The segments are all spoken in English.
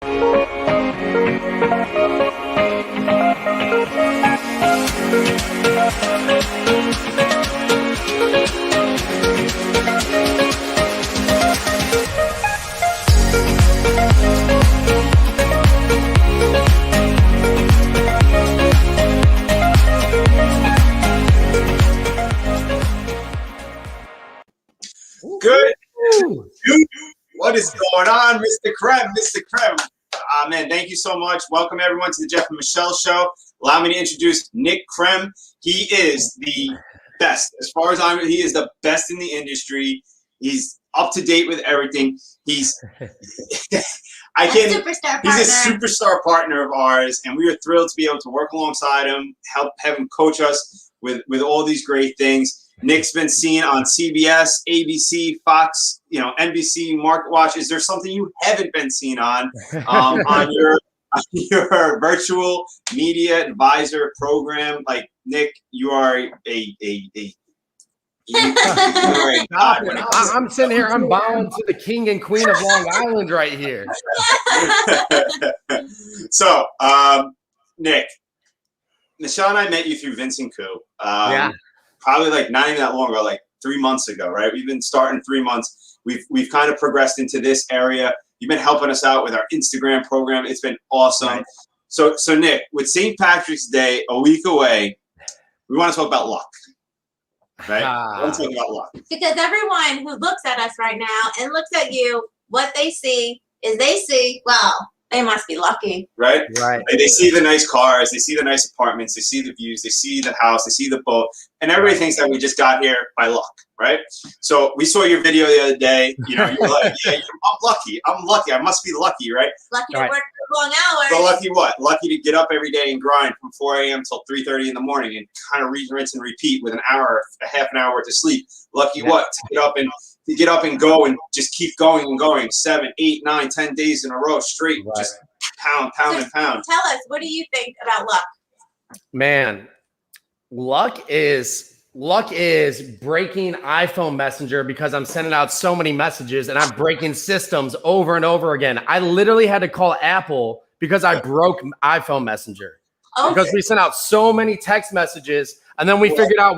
Good. What is going on, Mr. Krem? Mr. Krem. Man, thank you so much. Welcome, everyone, to the Jeff and Michelle Show. Allow me to introduce Nick Krem. He is the best. As far as he is the best in the industry. He's up to date with everything. He's he's a superstar partner of ours, and we are thrilled to be able to work alongside him, have him coach us with all these great things. Nick's been seen on CBS, ABC, Fox, NBC, Market Watch. Is there something you haven't been seen on your virtual media advisor program? Like, Nick, you are I'm sitting here, I'm bowing to the king and queen of Long Island right here. So, Nick, Michelle and I met you through Vincent Koo. Yeah. Probably like not even that long ago, like 3 months ago, right? We've been starting 3 months. We've kind of progressed into this area. You've been helping us out with our Instagram program. It's been awesome. Right. So Nick, with St. Patrick's Day a week away, we want to talk about luck, right? We want to talk about luck. Because everyone who looks at us right now and looks at you, what they see is well, they must be lucky. Right? Like they see the nice cars, they see the nice apartments, they see the views, they see the house, they see the boat, and everybody thinks that we just got here by luck, right? So we saw your video the other day. You were like, yeah, I'm lucky. I must be lucky, right? Lucky to work for long hours. So lucky what? Lucky to get up every day and grind from 4 a.m. till 3:30 in the morning and kind of rinse and repeat with a half an hour worth of sleep. Lucky what? To get up and go and just keep going and going 7, 8, 9, 10 days in a row straight, just pound and pound. Tell us, what do you think about luck? Man, luck is breaking iPhone Messenger because I'm sending out so many messages and I'm breaking systems over and over again. I literally had to call Apple because I broke iPhone Messenger. Okay. Because we sent out so many text messages, and then we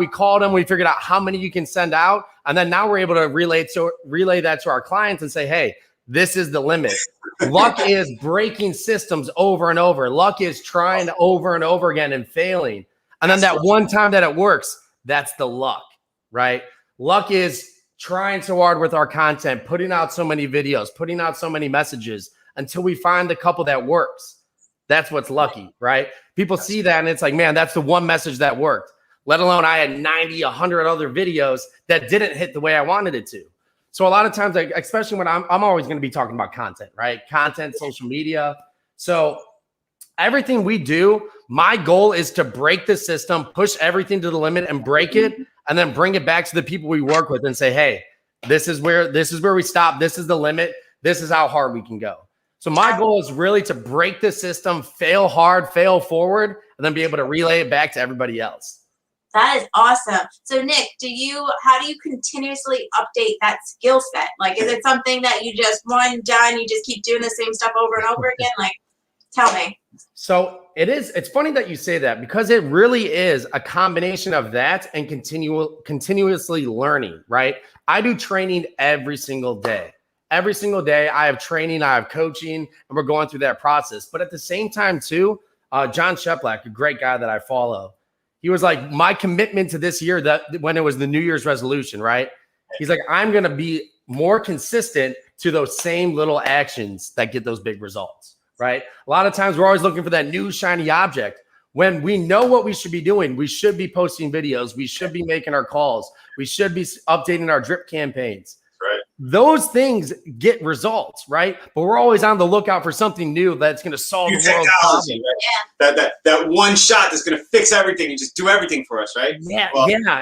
called them, we figured out how many you can send out, and then now we're able to relay that to our clients and say, hey, this is the limit. Luck is breaking systems over and over. Luck is trying over and over again and failing. And then that one time that it works, that's the luck, right? Luck is trying so hard with our content, putting out so many videos, putting out so many messages until we find the couple that works. That's what's lucky, right? People see that and it's like, man, that's the one message that worked. Let alone I had 90, 100 other videos that didn't hit the way I wanted it to. So a lot of times, especially when I'm always going to be talking about content, right? Content, social media. So everything we do, my goal is to break the system, push everything to the limit and break it, and then bring it back to the people we work with and say, hey, this is where we stop. This is the limit. This is how hard we can go. So my goal is really to break the system, fail hard, fail forward, and then be able to relay it back to everybody else. That is awesome. So Nick, how do you continuously update that skill set? Like, is it something that you just done, you just keep doing the same stuff over and over again? Like, tell me. So it's funny that you say that because it really is a combination of that and continuously learning, right? I do training every single day. Every single day I have training, I have coaching, and we're going through that process. But at the same time too, John Sheplack, a great guy that I follow, he was like, my commitment to this year, that when it was the New Year's resolution, right? He's like, I'm going to be more consistent to those same little actions that get those big results, right? A lot of times we're always looking for that new shiny object. When we know what we should be doing, we should be posting videos. We should be making our calls. We should be updating our drip campaigns. Right. Those things get results, right? But we're always on the lookout for something new that's going to solve the world's problem. Right? That one shot that's going to fix everything and just do everything for us, right? Yeah,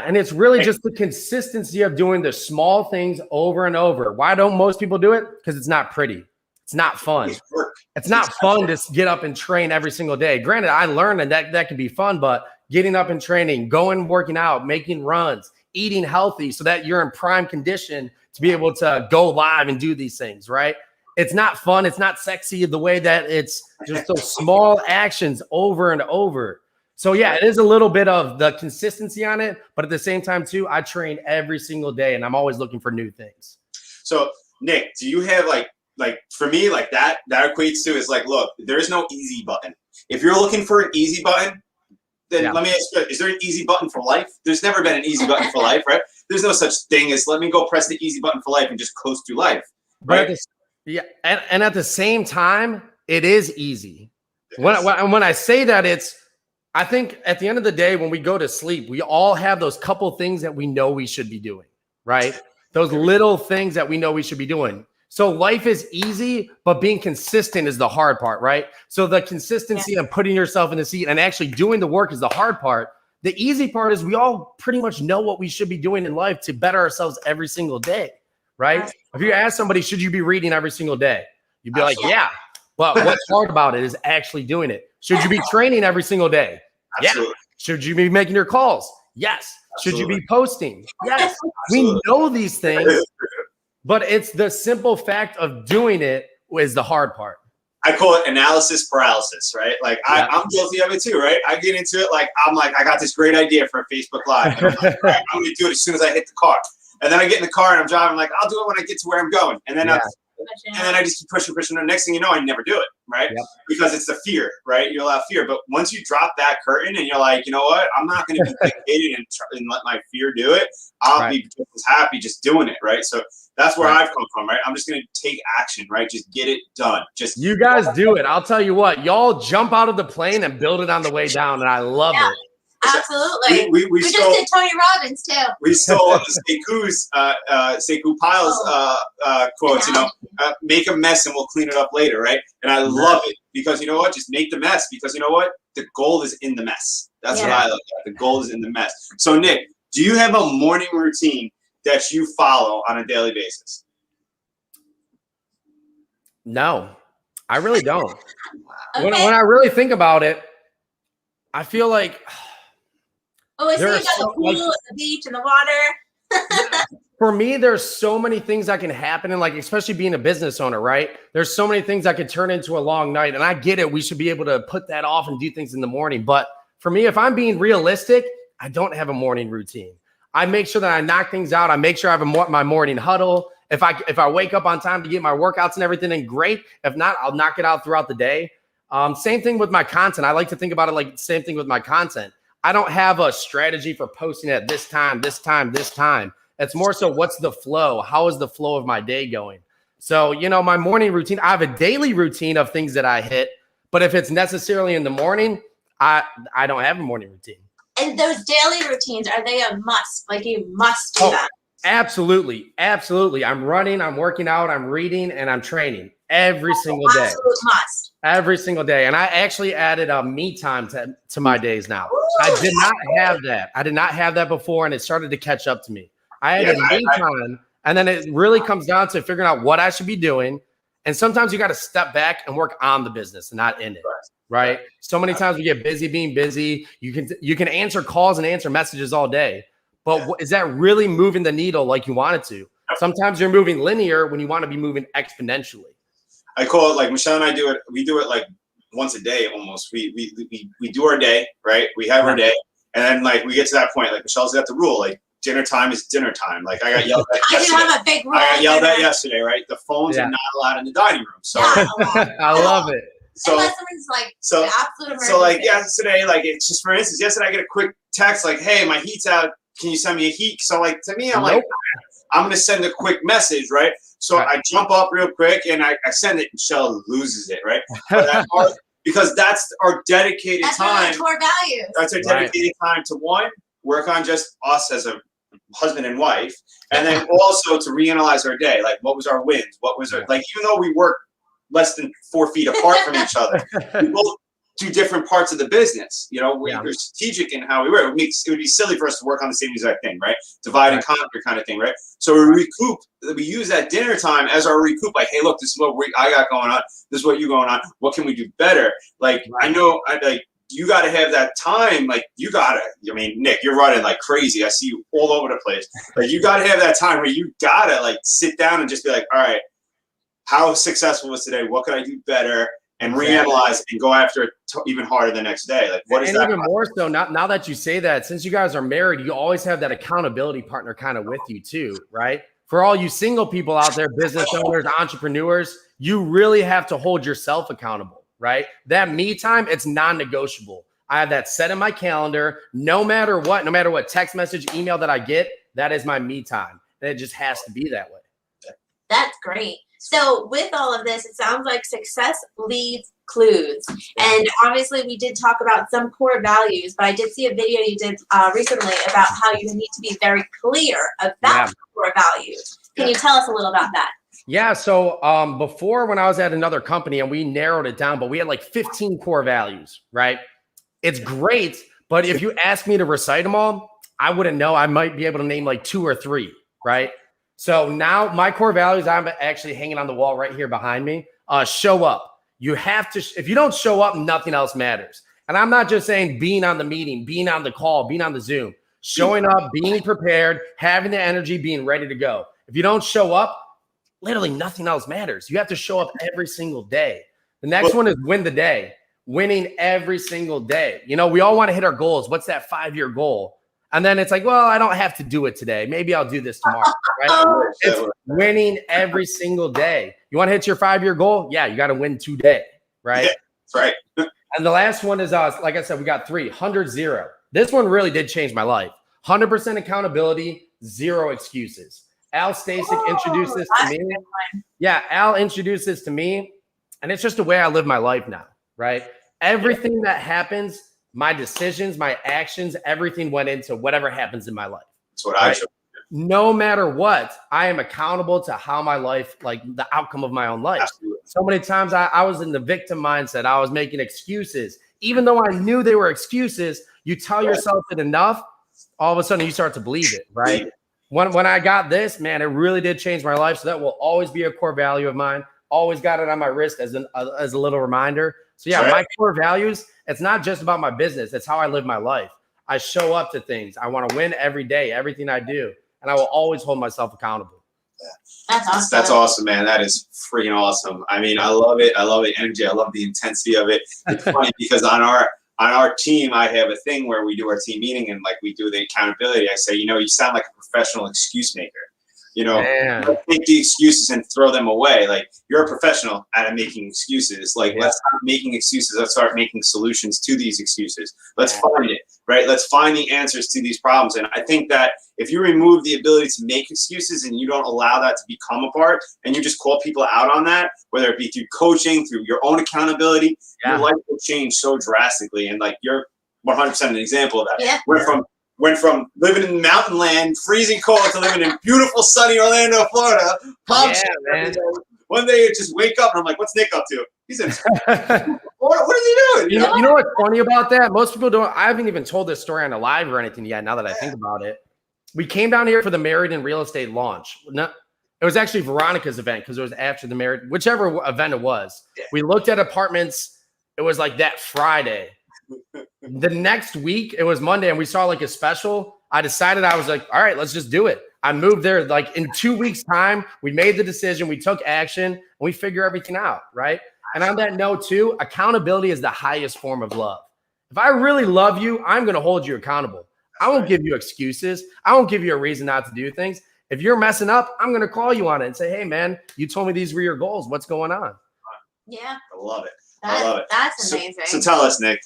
and it's really just the consistency of doing the small things over and over. Why don't most people do it? Because it's not pretty. It's not fun. It's not fun to get up and train every single day. Granted, I learned that can be fun, but getting up and training, going, working out, making runs, eating healthy so that you're in prime condition to be able to go live and do these things, right? It's not fun. It's not sexy the way that it's just those small actions over and over. So yeah, it is a little bit of the consistency on it, but at the same time too, I train every single day and I'm always looking for new things. So Nick, do you have like for me, like that equates to is like, look, there is no easy button. If you're looking for an easy button, then let me ask you, is there an easy button for life? There's never been an easy button for life, right? There's no such thing as let me go press the easy button for life and just coast through life, right? And at the same time, it is easy. When I say that, I think at the end of the day, when we go to sleep, we all have those couple things that we know we should be doing, right? Those little things that we know we should be doing. So life is easy, but being consistent is the hard part, right? So the consistency of putting yourself in the seat and actually doing the work is the hard part. The easy part is we all pretty much know what we should be doing in life to better ourselves every single day, right? If you ask somebody, should you be reading every single day? You'd be like, yeah. But what's hard about it is actually doing it. Should you be training every single day? Absolutely. Yeah. Should you be making your calls? Yes. Absolutely. Should you be posting? Yes. Absolutely. We know these things. But it's the simple fact of doing it is the hard part. I call it analysis paralysis, right? Like I'm guilty of it too, right? I get into it I'm like, I got this great idea for a Facebook Live. And I'm like, right, I'm gonna do it as soon as I hit the car. And then I get in the car and I'm driving, I'm like, I'll do it when I get to where I'm going. And then I just keep pushing. The next thing you know, I never do it, right? Yep. Because it's the fear, right? You allow fear. But once you drop that curtain and you're like, you know what? I'm not going to be dictated and let my fear do it. I'll be just as happy just doing it, right? So that's where I've come from, right? I'm just going to take action, right? Just get it done. Just you guys do it. I'll tell you what, y'all jump out of the plane and build it on the way down, and I love it. Absolutely. We just stole, did Tony Robbins too. We stole Sekou Piles quotes, make a mess and we'll clean it up later, right? And I love it because you know what? Just make the mess because you know what? The gold is in the mess. That's what I look at. The gold is in the mess. So Nick, do you have a morning routine that you follow on a daily basis? No, I really don't. When I really think about it, I feel like I see you got the pool and the beach and the water. For me, there's so many things that can happen, and especially being a business owner, right? There's so many things that could turn into a long night, and I get it. We should be able to put that off and do things in the morning. But for me, if I'm being realistic, I don't have a morning routine. I make sure that I knock things out. I make sure I have my morning huddle. If I wake up on time to get my workouts and everything, then great. If not, I'll knock it out throughout the day. Same thing with my content. I like to think about it like the same thing with my content. I don't have a strategy for posting at this time. It's more so what's the flow? How is the flow of my day going? So, my morning routine, I have a daily routine of things that I hit, but if it's necessarily in the morning, I don't have a morning routine. And those daily routines, are they a must? Like you must do that? Absolutely. Absolutely. I'm running, I'm working out, I'm reading, and I'm training every single day. Absolute must. Every single day. And I actually added a me time to my days now. I did not have that. I did not have that before, and it started to catch up to me. I added me time, and then it really comes down to figuring out what I should be doing. And sometimes you got to step back and work on the business and not in it. Right? So many times we get busy being busy. You can answer calls and answer messages all day. But is that really moving the needle like you want it to? Sometimes you're moving linear when you want to be moving exponentially. I call it like Michelle and I do it. We do it like once a day almost. We do our day, right? We have our day, and then we get to that point. Like Michelle's got the rule, like dinner time is dinner time. Like I got yelled at yesterday. I do have a big rule. I got yelled at yesterday, right? The phones are not allowed in the dining room. So I love it. So unless someone's the absolute emergency. So yesterday, it's just for instance, yesterday I get a quick text like, "Hey, my heat's out. Can you send me a heat?" So to me, I'm like, I'm gonna send a quick message, right? So I jump up real quick and I send it, and Michelle loses it, right? Because that's our dedicated time. That's core values. That's our dedicated time to one, work on just us as a husband and wife, and then also to reanalyze our day. Like, what was our wins? What was our even though we work less than 4 feet apart from each other, we both do different parts of the business. We're strategic in how we work. It would be silly for us to work on the same exact thing, right? Divide and conquer kind of thing, right? So we recoup. We use that dinner time as our recoup. Like, hey, look, this is what I got going on. This is what you going on. What can we do better? I know, you got to have that time. Nick, you're running like crazy. I see you all over the place. You got to have that time where you got to sit down and just be like, all right, how successful was today? What could I do better? And reanalyze and go after it even harder the next day. Like, what is that? And even more so, now that you say that, since you guys are married, you always have that accountability partner kind of with you too, right? For all you single people out there, business owners, entrepreneurs, you really have to hold yourself accountable, right? That me time, it's non-negotiable. I have that set in my calendar. No matter what text message, email that I get, that is my me time. And it just has to be that way. That's great. So with all of this, it sounds like success leaves clues. And obviously we did talk about some core values, but I did see a video you did recently about how you need to be very clear about core values. Can you tell us a little about that? Yeah. So before, when I was at another company and we narrowed it down, but we had like 15 core values, right? It's great. But if you ask me to recite them all, I wouldn't know. I might be able to name like 2 or 3, right? So now my core values, I'm actually hanging on the wall right here behind me. Show up. You have to, if you don't show up, nothing else matters. And I'm not just saying being on the meeting, being on the call, being on the Zoom, showing up, being prepared, having the energy, being ready to go. If you don't show up, literally nothing else matters. You have to show up every single day. The next one is win the day, winning every single day. You know, we all want to hit our goals. What's that 5-year goal? And then it's like, well, I don't have to do it today. Maybe I'll do this tomorrow, right? It's winning every single day. You want to hit your 5-year goal? Yeah, you got to win today, right? Yeah, that's right. And the last one is, like I said, we got 3, 100-0. This one really did change my life. 100% accountability, 0 excuses. Al Stasek introduced this to me. Yeah, Al introduced this to me, and it's just the way I live my life now, right? Everything that happens, my decisions, my actions, everything went into whatever happens in my life. That's what I show. No matter what, I am accountable to how my life, like the outcome of my own life. Absolutely. So many times I was in the victim mindset. I was making excuses. Even though I knew they were excuses, you tell yourself it enough, all of a sudden you start to believe it, right? When I got this, man, it really did change my life. So that will always be a core value of mine. Always got it on my wrist as a little reminder. So yeah, my core values, it's not just about my business. It's how I live my life. I show up to things. I want to win every day, everything I do. And I will always hold myself accountable. That's awesome. That's awesome, man. That is freaking awesome. I mean, I love it. I love the energy. I love the intensity of it. It's funny because on our team, I have a thing where we do our team meeting and like we do the accountability. I say, you know, you sound like a professional excuse maker. You know, take the excuses and throw them away. Like, you're a professional at making excuses. Like, let's stop making excuses. Let's start making solutions to these excuses. Let's find it, right? Let's find the answers to these problems. And I think that if you remove the ability to make excuses and you don't allow that to become a part, and you just call people out on that, whether it be through coaching, through your own accountability, your life will change so drastically. And like, you're 100% an example of that. Yeah. Went from living in mountain land, freezing cold, to living in beautiful, sunny Orlando, Florida. Man. One day, I just wake up and I'm like, "What's Nick up to?" He's in. What is he doing? You know what's funny about that? Most people don't. I haven't even told this story on a live or anything yet. Now that I think about it, we came down here for the Married in Real Estate launch. No, it was actually Veronica's event because it was after the Married, whichever event it was. Yeah. We looked at apartments. It was like that Friday. The next week, it was Monday, and we saw like a special. I decided, I was like, all right, let's just do it. I moved there like in 2 weeks' time. We made the decision. We took action, and we figure everything out, right? And on that note, too, accountability is the highest form of love. If I really love you, I'm going to hold you accountable. I won't give you excuses. I won't give you a reason not to do things. If you're messing up, I'm going to call you on it and say, hey, man, you told me these were your goals. What's going on? Yeah. I love it. I love it. That's amazing. So tell us, Nick.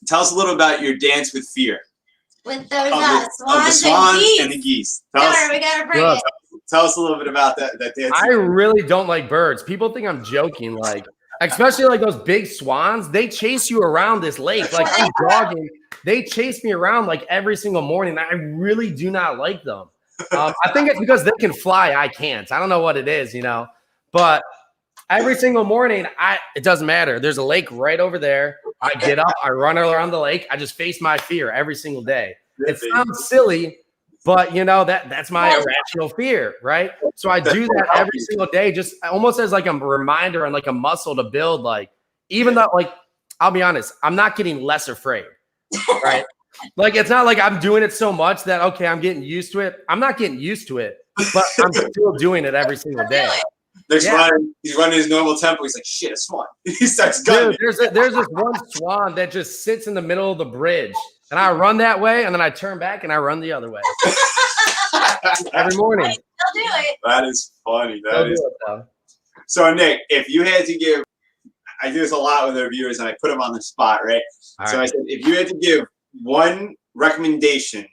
Tell us a little about your dance with fear. With those swans and the geese. We gotta bring it. Tell us a little bit about that dance. I really don't like birds. People think I'm joking, like, especially like those big swans. They chase you around this lake. Like, I'm jogging. They chase me around like every single morning. I really do not like them. I think it's because they can fly. I can't. I don't know what it is, you know, but every single morning, it doesn't matter. There's a lake right over there. I get up, I run around the lake. I just face my fear every single day. It sounds silly, but you know, that's my irrational fear, right? So I do that every single day, just almost as like a reminder and like a muscle to build. Like, even though, like, I'll be honest, I'm not getting less afraid, right? Like, it's not like I'm doing it so much that, okay, I'm getting used to it. I'm not getting used to it, but I'm still doing it every single day. Nick's running. He's running his normal tempo. He's like, shit, a swan. He starts gunning. Dude, there's this one swan that just sits in the middle of the bridge, and I run that way, and then I turn back and I run the other way every morning. I'll do it. That is funny. That is funny. So Nick, if you had to give, I do this a lot with our viewers, and I put them on the spot, right? So I said, if you had to give one recommendation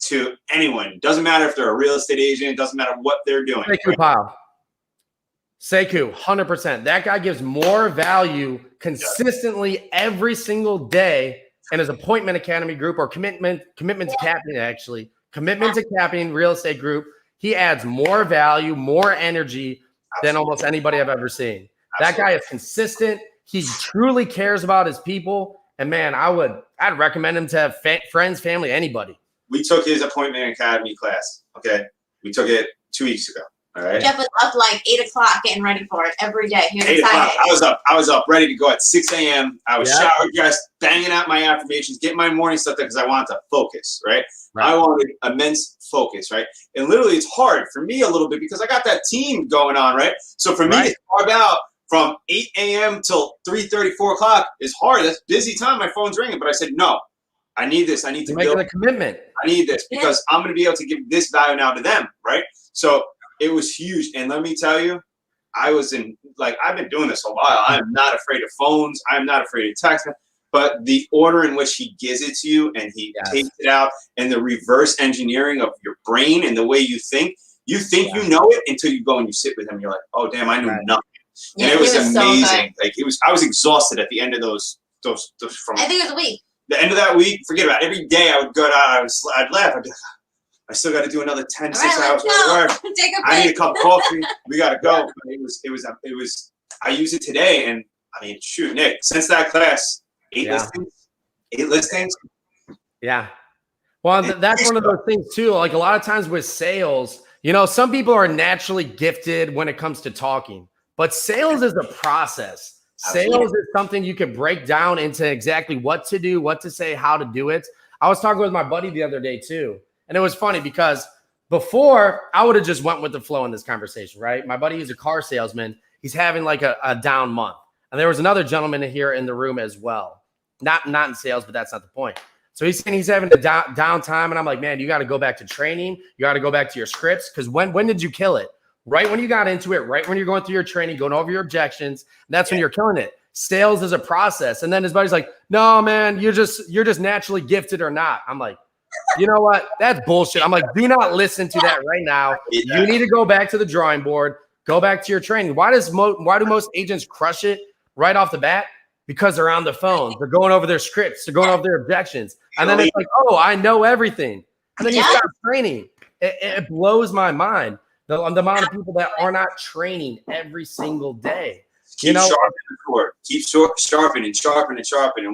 to anyone, doesn't matter if they're a real estate agent, doesn't matter what they're doing. Sekou Pyle. Sekou, 100%. That guy gives more value consistently every single day in his Appointment Academy group or commitment to capping, actually. Commitment to capping real estate group. He adds more value, more energy than almost anybody I've ever seen. That guy is consistent. He truly cares about his people. And man, I'd recommend him to have friends, family, anybody. We took his Appointment Academy class. Okay. We took it 2 weeks ago. All right. Jeff was up like 8 o'clock getting ready for it every day. He was 8 o'clock. excited. I was up ready to go at 6 a.m. I was showered, dressed, banging out my affirmations, getting my morning stuff there because I wanted to focus, right? I wanted immense focus, right? And literally it's hard for me a little bit because I got that team going on, right? So for me to carve out from 8 a.m. till 3:30, 4 o'clock is hard. That's busy time. My phone's ringing. But I said, no, I need this. I need to build a commitment. I need this because I'm going to be able to give this value now to them, right? So it was huge. And let me tell you, I've been doing this a while. I'm not afraid of phones. I'm not afraid of text. But the order in which he gives it to you and he takes it out and the reverse engineering of your brain and the way you think you know it until you go and you sit with him. You're like, oh, damn, I knew nothing. And it was amazing. So I was exhausted at the end of those from I think it was a week. The end of that week, forget about it. Every day I would go out, I'd laugh. I'd be like, I still got to do another 6 hours of work. I need a cup of coffee. We got to go. But it was, I use it today. And I mean, shoot, Nick, since that class, 8 listings. Yeah. Well, that's one of those things too. Like a lot of times with sales, some people are naturally gifted when it comes to talking, but sales is a process. Sales is something you can break down into exactly what to do, what to say, how to do it. I was talking with my buddy the other day too. And it was funny because before I would have just went with the flow in this conversation, right? My buddy is a car salesman. He's having like a down month. And there was another gentleman here in the room as well. Not in sales, but that's not the point. So he's saying he's having a downtime. And I'm like, man, you got to go back to training. You got to go back to your scripts. Because when did you kill it? Right when you got into it, right when you're going through your training, going over your objections. That's when you're killing it. Sales is a process. And then his buddy's like, no, man, you're just naturally gifted or not. I'm like, you know what? That's bullshit. I'm like, do not listen to that right now. You need to go back to the drawing board. Go back to your training. Why do most agents crush it right off the bat? Because they're on the phone. They're going over their scripts. They're going over their objections. And then it's like, oh, I know everything. And then you start training. It blows my mind. The amount of people that are not training every single day. Keep sharpening the cord. Keep sharpening.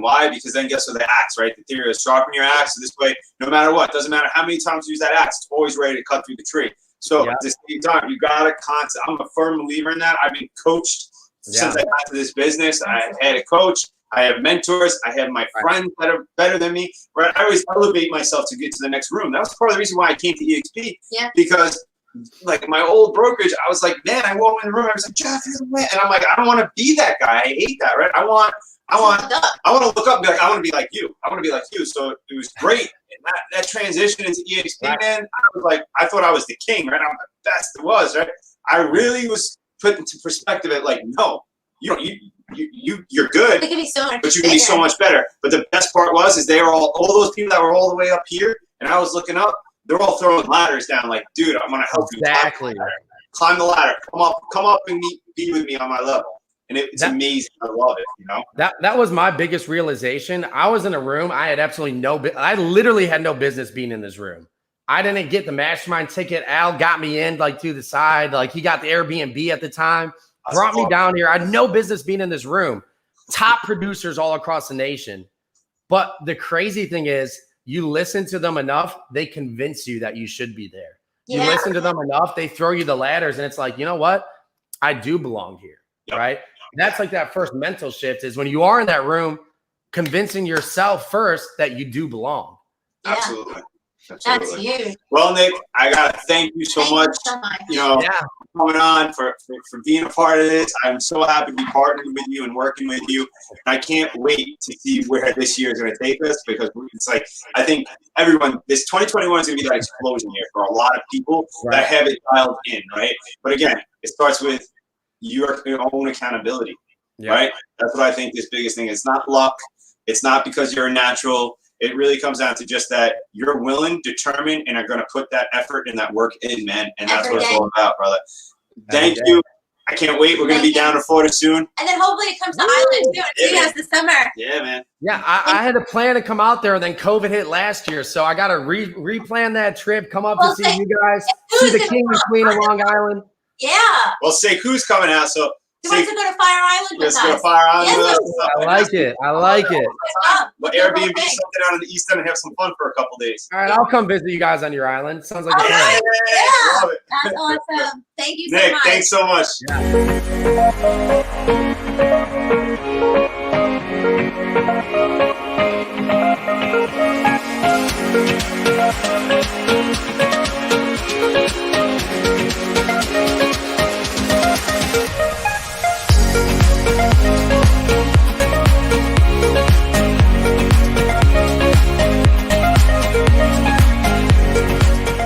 Why? Because then guess what the axe, right? The theory is sharpen your axe. So this way, no matter what, doesn't matter how many times you use that axe, it's always ready to cut through the tree. So at the same time, you got to constantly, I'm a firm believer in that. I've been coached since I got to this business. I had a coach. I have mentors. I have my friends that are better than me. Right? I always elevate myself to get to the next room. That was part of the reason why I came to EXP. Yeah. Because like my old brokerage, I was like, man, I walked in the room. I was like, Jeff, you're the man. And I'm like, I don't want to be that guy. I hate that. Right? I want to look up and be like, I want to be like you. I want to be like you. So it was great. And that transition into EXP, man, I thought I was the king, right? I'm the best it was, right? I really was put into perspective at like, no, you're good, but you can be so much better. But the best part is they were all those people that were all the way up here, and I was looking up. They're all throwing ladders down. Like, dude, I'm gonna help you climb the ladder. Come up and be with me on my level. And it's amazing. I love it. That was my biggest realization. I was in a room. I had absolutely I literally had no business being in this room. I didn't get the mastermind ticket. Al got me in like to the side. Like he got the Airbnb at the time. Brought me down here. I had no business being in this room. Top producers all across the nation. But the crazy thing is, you listen to them enough, they convince you that you should be there. You listen to them enough, they throw you the ladders, and it's like, you know what? I do belong here, right? That's like that first mental shift is when you are in that room, convincing yourself first that you do belong. Yeah. Absolutely. That's huge. Well, Nick, I gotta thank you so much. Yeah. coming on, for being a part of this. I'm so happy to be partnering with you and working with you. And I can't wait to see where this year is going to take us, because it's like, I think everyone, this 2021 is going to be that explosion year for a lot of people that have it dialed in, right? But again, it starts with your own accountability, right? That's what I think this biggest thing is. It's not luck. It's not because you're a natural. It really comes down to just that you're willing, determined, and are going to put that effort and that work in, man. And that's what it's all about, brother. Thank you. I can't wait. We're going to be down in Florida soon. And then hopefully it comes to Island too. See you guys this summer. Yeah, man. Yeah, I had a plan to come out there, and then COVID hit last year. So I got to replan that trip, come up to see you guys, see the king and queen of Long Island. Yeah. Well, Sekou's coming out, so He wants to go to Fire Island with us. Let's go to Fire Island with us. I like it. I like it. Well, Airbnb something out in the East End and have some fun for a couple days. All right, I'll come visit you guys on your island. Sounds like a plan. Yeah. Love it. That's awesome. Thank you so Nick, much. thanks so much. Yeah.